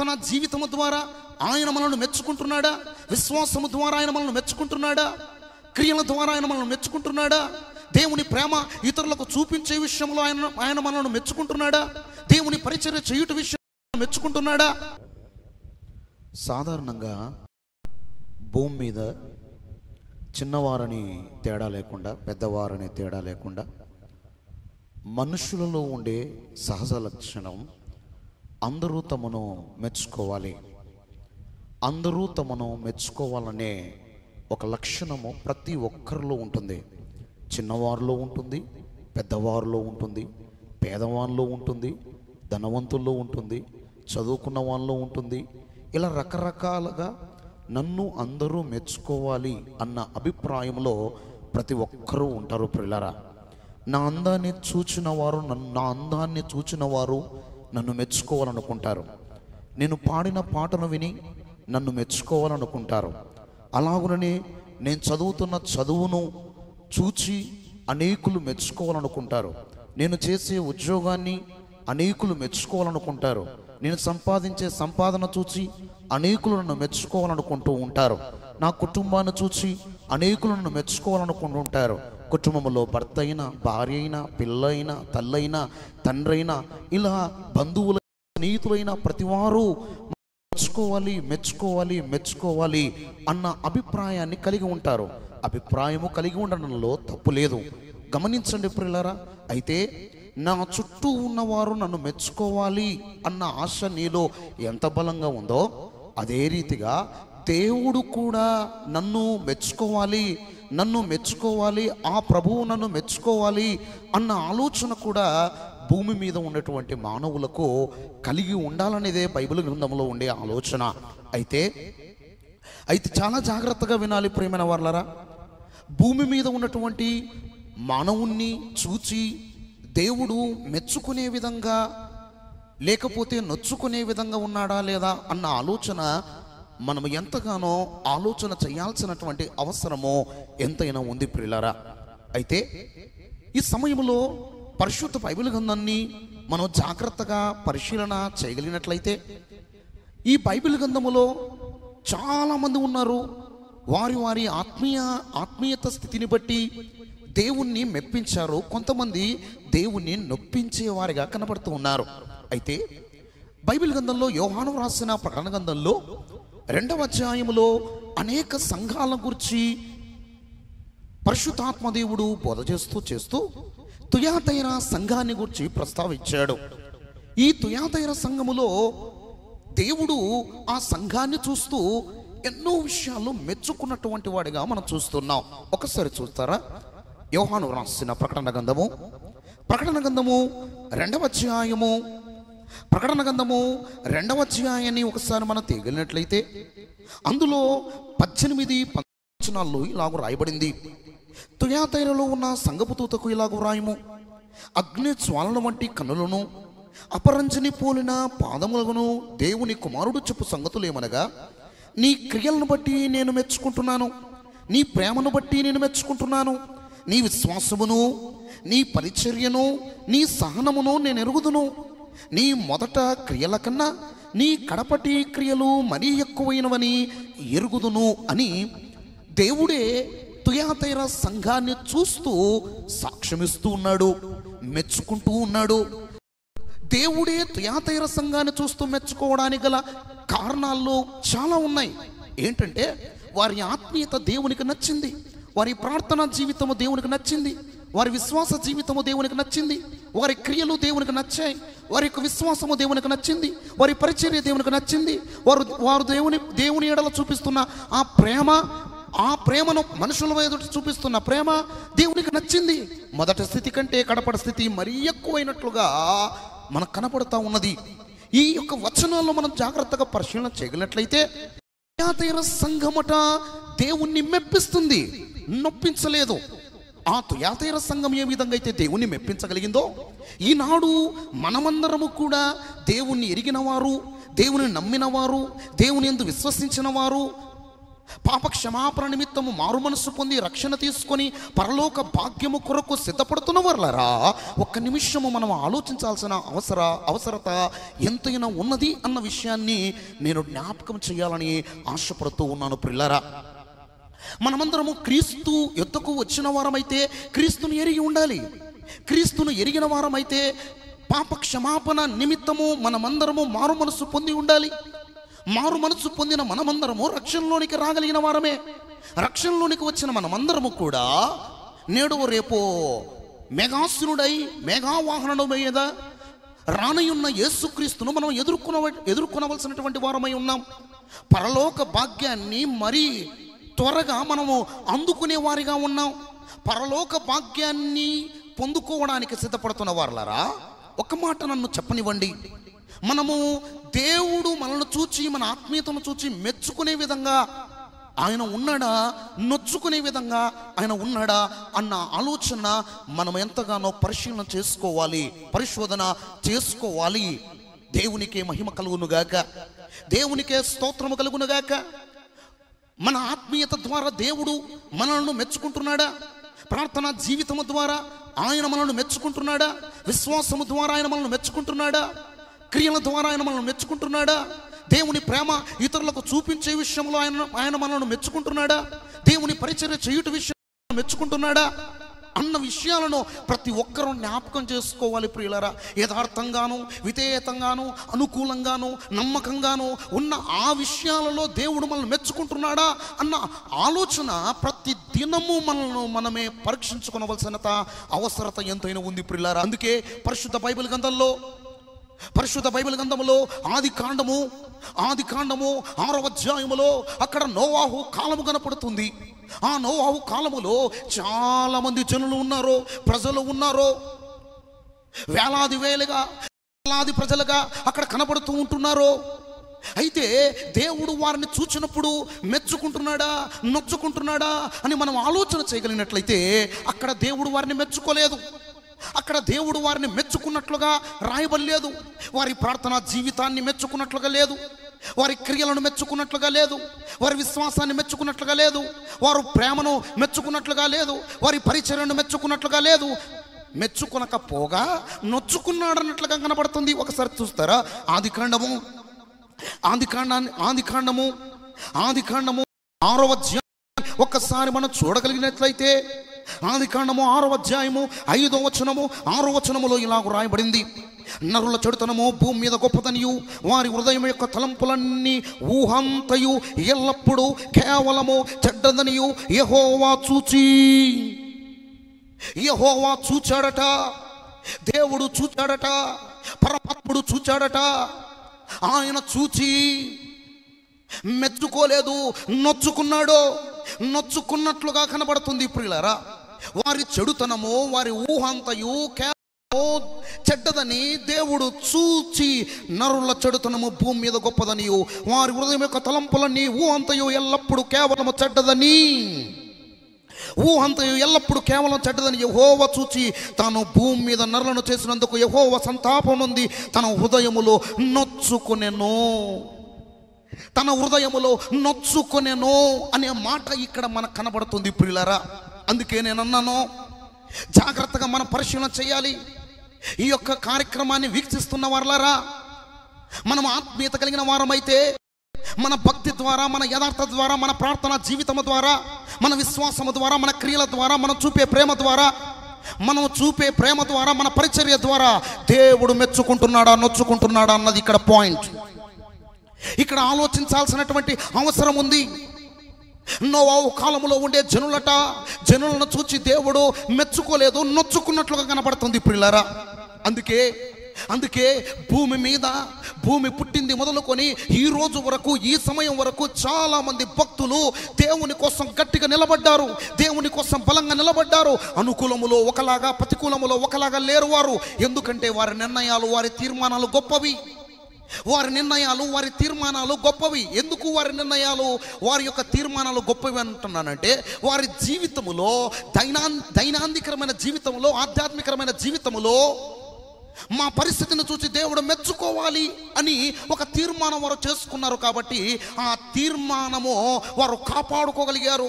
ప్రార్థనా జీవితము ద్వారా ఆయన మనల్ని మెచ్చుకుంటున్నాడా? విశ్వాసము ద్వారా ఆయన మనల్ని మెచ్చుకుంటున్నాడా? క్రియల ద్వారా ఆయన మనల్ని మెచ్చుకుంటున్నాడా? దేవుని ప్రేమ ఇతరులకు చూపించే విషయంలో ఆయన మనల్ని మెచ్చుకుంటున్నాడా? దేవుని పరిచర్య చేయుట విషయంలో మెచ్చుకుంటున్నాడా? సాధారణంగా భూమి మీద చిన్నవారని తేడా లేకుండా, పెద్దవారని తేడా లేకుండా మనుషులలో ఉండే సహజ లక్షణం అందరూ తమను మెచ్చుకోవాలి, అందరూ తమను మెచ్చుకోవాలనే ఒక లక్షణము ప్రతి ఒక్కరిలో ఉంటుంది. చిన్నవారిలో ఉంటుంది, పెద్దవారిలో ఉంటుంది, పేదవారిలో ఉంటుంది, ధనవంతుల్లో ఉంటుంది, చదువుకున్న వాళ్ళలో ఉంటుంది. ఇలా రకరకాలుగా నన్ను అందరూ మెచ్చుకోవాలి అన్న అభిప్రాయంలో ప్రతి ఒక్కరూ ఉంటారు. ప్రియులారా, నా అందాన్ని చూచిన వారు నన్ను మెచ్చుకోవాలనుకుంటారు. నేను పాడిన పాటను విని నన్ను మెచ్చుకోవాలనుకుంటారు. అలాగుననే నేను చదువుతున్న చదువును చూచి అనేకులు మెచ్చుకోవాలనుకుంటారు. నేను చేసే ఉద్యోగాన్ని అనేకులు మెచ్చుకోవాలనుకుంటారు. నేను సంపాదించే సంపాదన చూచి అనేకులు నన్ను మెచ్చుకోవాలనుకుంటూ ఉంటారు. నా కుటుంబాన్ని చూచి అనేకులు నన్ను మెచ్చుకోవాలనుకుంటూ ఉంటారు. కుటుంబంలో భర్త అయినా, భార్య అయినా, పిల్లైనా, తల్లైనా, తండ్రైనా, ఇలా బంధువుల, స్నేహితులైన ప్రతివారు మెచ్చుకోవాలి అన్న అభిప్రాయాన్ని కలిగి ఉంటారు. అభిప్రాయము కలిగి ఉండడంలో తప్పు లేదు. గమనించండి ప్రియులారా. అయితే నా చుట్టూ ఉన్నవారు నన్ను మెచ్చుకోవాలి అన్న ఆశ నీలో ఎంత బలంగా ఉందో, అదే రీతిగా దేవుడు కూడా నన్ను మెచ్చుకోవాలి, ఆ ప్రభువు నన్ను మెచ్చుకోవాలి అన్న ఆలోచన కూడా భూమి మీద ఉన్నటువంటి మానవులకు కలిగి ఉండాలనేదే బైబిల్ గ్రంథంలో ఉండే ఆలోచన. అయితే చాలా జాగ్రత్తగా వినాలి ప్రియమైన వారలారా. భూమి మీద ఉన్నటువంటి మానవుణ్ణి చూచి దేవుడు మెచ్చుకునే విధంగా లేకపోతే నొచ్చుకునే విధంగా ఉన్నాడా లేదా అన్న ఆలోచన మనం ఎంతగానో ఆలోచన చేయాల్సినటువంటి అవసరమో ఎంతైనా ఉంది ప్రియులారా. అయితే ఈ సమయంలో పరిశుద్ధ బైబిల్ గ్రంథాన్ని మనం జాగ్రత్తగా పరిశీలన చేయగలిగినట్లయితే, ఈ బైబిల్ గ్రంథములో చాలామంది ఉన్నారు. వారి ఆత్మీయత స్థితిని బట్టి దేవుణ్ణి మెప్పించారు. కొంతమంది దేవుణ్ణి నొప్పించేవారిగా కనబడుతూ ఉన్నారు. అయితే బైబిల్ గ్రంథంలో యోహాను రాసిన ప్రకటన గ్రంథంలో 2వ అధ్యాయములో అనేక సంఘాల గురించి పరిశుద్ధాత్మ దేవుడు బోధ చేస్తూ తుయాతైర సంఘాన్ని గురించి ప్రస్తావించాడు. ఈ తుయాతైర సంఘములో దేవుడు ఆ సంఘాన్ని చూస్తూ ఎన్నో విషయాలు మెచ్చుకున్నటువంటి వాడిగా మనం చూస్తున్నాం. ఒకసారి చూస్తారా? యోహాను రాసిన ప్రకటన గ్రంథము 2వ అధ్యాయము, ప్రకటన గ్రంథము 2వ అధ్యాయాన్ని ఒకసారి మనం తీయగలిగినట్లయితే అందులో 18 ఇలాగ రాయబడింది. తుయాతైరలో ఉన్న సంఘపు దూతకు ఇలాగ రాయము: అగ్ని జ్వాలల వంటి కన్నులను, అపరంజని పోలిన పాదములను దేవుని కుమారుడు చెప్పు సంగతులు ఏమనగా, నీ క్రియలను బట్టి నేను మెచ్చుకుంటున్నాను, నీ ప్రేమను బట్టి నేను మెచ్చుకుంటున్నాను, నీ విశ్వాసమును, నీ పరిచర్యను, నీ సహనమును నేను ఎరుగుదును. నీ మొదట క్రియల కన్నా నీ కడపటి క్రియలు మరీ ఎక్కువైనవని ఎరుగుదును అని దేవుడే తుయాతైర సంఘాన్ని చూస్తూ సాక్ష్యమిస్తూ ఉన్నాడు, మెచ్చుకుంటూ ఉన్నాడు. దేవుడే తుయాతైర సంఘాన్ని చూస్తూ మెచ్చుకోవడానికి గల కారణాల్లో చాలా ఉన్నాయి. ఏంటంటే, వారి ఆత్మీయత దేవునికి నచ్చింది, వారి ప్రార్థనా జీవితము దేవునికి నచ్చింది, వారి విశ్వాస జీవితము దేవునికి నచ్చింది, వారి క్రియలు దేవునికి నచ్చాయి, వారి యొక్క విశ్వాసము దేవునికి నచ్చింది, వారి పరిచర్య దేవునికి నచ్చింది. వారు దేవుని ఎడల చూపిస్తున్న ఆ ప్రేమను మనుషుల ఎదుట చూపిస్తున్న ప్రేమ దేవునికి నచ్చింది. మొదటి స్థితి కంటే కడపటి స్థితి మరీ ఎక్కువైనట్లుగా మనకు కనపడుతూ ఉన్నది. ఈ యొక్క వచనాల్లో మనం జాగ్రత్తగా పరిశీలన చేయగలిగినట్లయితే, తుయాతైర సంఘమట దేవుణ్ణి మెప్పిస్తుంది, నొప్పించలేదు. ఆ తుయాతైర సంఘం ఏ విధంగా అయితే దేవుణ్ణి మెప్పించగలిగిందో, ఈనాడు మనమందరము కూడా దేవుణ్ణి ఎరిగిన వారు, దేవుని నమ్మిన వారు, దేవుని యందు విశ్వసించిన వారు, పాప క్షమాపణ నిమిత్తము మారు మనస్సు పొంది రక్షణ తీసుకొని పరలోక భాగ్యము కొరకు సిద్ధపడుతున్న వర్లరా, ఒక్క నిమిషము మనం ఆలోచించాల్సిన అవసరత ఎంతైనా ఉన్నది అన్న విషయాన్ని నేను జ్ఞాపకం చేయాలని ఆశపడుతూ ఉన్నాను ప్రియులారా. మనమందరము క్రీస్తు యొద్దకు వచ్చిన వారమైతే క్రీస్తును ఎరిగి ఉండాలి. క్రీస్తును ఎరిగిన వారమైతే పాప క్షమాపణ నిమిత్తము మనమందరము మారు మనస్సు పొంది ఉండాలి. మారు మనస్సు పొందిన మనమందరము రక్షణలోనికి రాగలిగిన వారమే. రక్షణలోనికి వచ్చిన మనమందరము కూడా నేడు రేపు మేఘాసునుడై మేఘావాహనుడు మీద రానయున్న యేసుక్రీస్తును మనం ఎదుర్కొనవలసినటువంటి వారమై ఉన్నాం. పరలోక భాగ్యాన్ని మరీ త్వరగా మనము అందుకునే వారిగా ఉన్నాం. పరలోక భాగ్యాన్ని పొందుకోవడానికి సిద్ధపడుతున్న వారులారా, ఒక మాట నన్ను చెప్పనివ్వండి. మనము దేవుడు మనల్ని చూచి, మన ఆత్మీయతను చూచి మెచ్చుకునే విధంగా ఆయన ఉన్నాడా, నొచ్చుకునే విధంగా ఆయన ఉన్నాడా అన్న ఆలోచన మనం ఎంతగానో పరిశీలన చేసుకోవాలి, పరిశోధన చేసుకోవాలి. దేవునికే మహిమ కలుగునుగాక, దేవునికే స్తోత్రము కలుగునుగాక. మన ఆత్మీయత ద్వారా దేవుడు మనల్ని మెచ్చుకుంటున్నాడా? ప్రార్థనా జీవితము ద్వారా ఆయన మనల్ని మెచ్చుకుంటున్నాడా? విశ్వాసము ద్వారా ఆయన మనల్ని మెచ్చుకుంటున్నాడా? క్రియల ద్వారా ఆయన మనల్ని మెచ్చుకుంటున్నాడా? దేవుని ప్రేమ ఇతరులకు చూపించే విషయంలో ఆయన మనల్ని మెచ్చుకుంటున్నాడా? దేవుని పరిచర్య చేయుట విషయంలో మెచ్చుకుంటున్నాడా అన్న విషయాలను ప్రతి ఒక్కరూ జ్ఞాపకం చేసుకోవాలి ప్రియులారా. యథార్థంగాను, విధేయతంగాను, అనుకూలంగాను, నమ్మకంగాను ఉన్న ఆ విషయాలలో దేవుడు మనల్ని మెచ్చుకుంటున్నాడా అన్న ఆలోచన ప్రతి దినము మనమే పరీక్షించుకోవలసిన అవసరత ఎంతైనా ఉంది ప్రియులారా. అందుకే పరిశుద్ధ బైబిల్ గ్రంథములో ఆది కాండము 6వ అధ్యాయములో అక్కడ నోవాహు కాలము కనపడుతుంది. ఆ నోవాహు కాలములో చాలా మంది జనులు ఉన్నారో, ప్రజలు ఉన్నారో, వేలాది ప్రజలుగా అక్కడ కనబడుతూ ఉంటున్నారో. అయితే దేవుడు వారిని చూచినప్పుడు మెచ్చుకుంటున్నాడా, నొచ్చుకుంటున్నాడా అని మనం ఆలోచన చేయగలిగినట్లయితే అక్కడ దేవుడు వారిని మెచ్చుకోలేదు. అక్కడ దేవుడు వారిని మెచ్చుకున్నట్లుగా రాయబడలేదు. వారి ప్రార్థనా జీవితాన్ని మెచ్చుకున్నట్లుగా లేదు, వారి క్రియలను మెచ్చుకున్నట్లుగా లేదు, వారి విశ్వాసాన్ని మెచ్చుకున్నట్లుగా లేదు, వారు ప్రేమను మెచ్చుకున్నట్లుగా లేదు, వారి పరిచర్యను మెచ్చుకున్నట్లుగా లేదు. మెచ్చుకొనకపోగా నొచ్చుకున్నాడన్నట్లుగా కనబడుతుంది. ఒకసారి చూస్తారా, ఆది కాండము 6వ అధ్యాయం ఒక్కసారి మనం చూడగలిగినట్లయితే ఆది కాండము 6వ అధ్యాయము 5వ వచనము 6వ వచనములో ఇలాగ రాయబడింది. నరుల చెడుతనము భూమి మీద గొప్పదనియు, వారి హృదయం యొక్క తలంపులన్నీ ఊహంతయు ఎల్లప్పుడూ కేవలము చెడ్డదనియు యెహోవా చూచాడట. దేవుడు చూచాడట, పరమాత్ముడు చూచాడట. ఆయన చూచి మెచ్చుకోలేదు, నొచ్చుకున్నట్లుగా కనబడుతుంది ప్రియులారా. వారి చెడుతనము, వారి ఊహంతయు చెడ్డదని దేవుడు చూచి, నరుల చెడుతనము భూమి మీద గొప్పదనియు, వారి హృదయం యొక్క తలంపులన్నీ ఊహంతయు ఎల్లప్పుడు కేవలము చెడ్డదని, ఊహంతయు ఎల్లప్పుడు కేవలం చెడ్డదని యెహోవా చూచి తాను భూమి మీద నరులను చేసినందుకు యెహోవా సంతాపం నుండి తన హృదయములో నొచ్చుకొనెను అనే మాట ఇక్కడ మనకు కనబడుతుంది ప్రియులారా. అందుకే నేను అన్నాను, జాగ్రత్తగా మనం పరిశీలన చేయాలి. ఈ యొక్క కార్యక్రమాన్ని వీక్షిస్తున్న వారలారా, మనం ఆత్మీయత కలిగిన వారమైతే మన భక్తి ద్వారా, మన యథార్థత ద్వారా, మన ప్రార్థనా జీవితము ద్వారా, మన విశ్వాసము ద్వారా, మన క్రియల ద్వారా, మనం చూపే ప్రేమ ద్వారా, మన పరిచర్య ద్వారా దేవుడు మెచ్చుకుంటున్నాడా, నొచ్చుకుంటున్నాడా అన్నది ఇక్కడ పాయింట్. ఇక్కడ ఆలోచించాల్సినటువంటి అవసరం ఉంది. నోవాహు కాలములో ఉండే జనులను చూచి దేవుడు మెచ్చుకోలేదు, నొచ్చుకున్నట్లుగా కనబడుతుంది ప్రియులారా. అందుకే భూమి పుట్టింది మొదలుకొని ఈ రోజు వరకు, ఈ సమయం వరకు చాలా మంది భక్తులు దేవుని కోసం గట్టిగా నిలబడ్డారు, దేవుని కోసం బలంగా నిలబడ్డారు. అనుకూలములో ఒకలాగా, ప్రతికూలములో ఒకలాగా లేరు వారు. ఎందుకంటే వారి నిర్ణయాలు, వారి తీర్మానాలు గొప్పవి. ఎందుకు వారి నిర్ణయాలు, వారి యొక్క తీర్మానాలు గొప్పవి అంటున్నానంటే, వారి జీవితములో, దైనాందికరమైన జీవితంలో, ఆధ్యాత్మికరమైన జీవితంలో మా పరిస్థితిని చూసి దేవుడు మెచ్చుకోవాలి అని ఒక తీర్మానం వారు చేసుకున్నారు. కాబట్టి ఆ తీర్మానము వారు కాపాడుకోగలిగారు.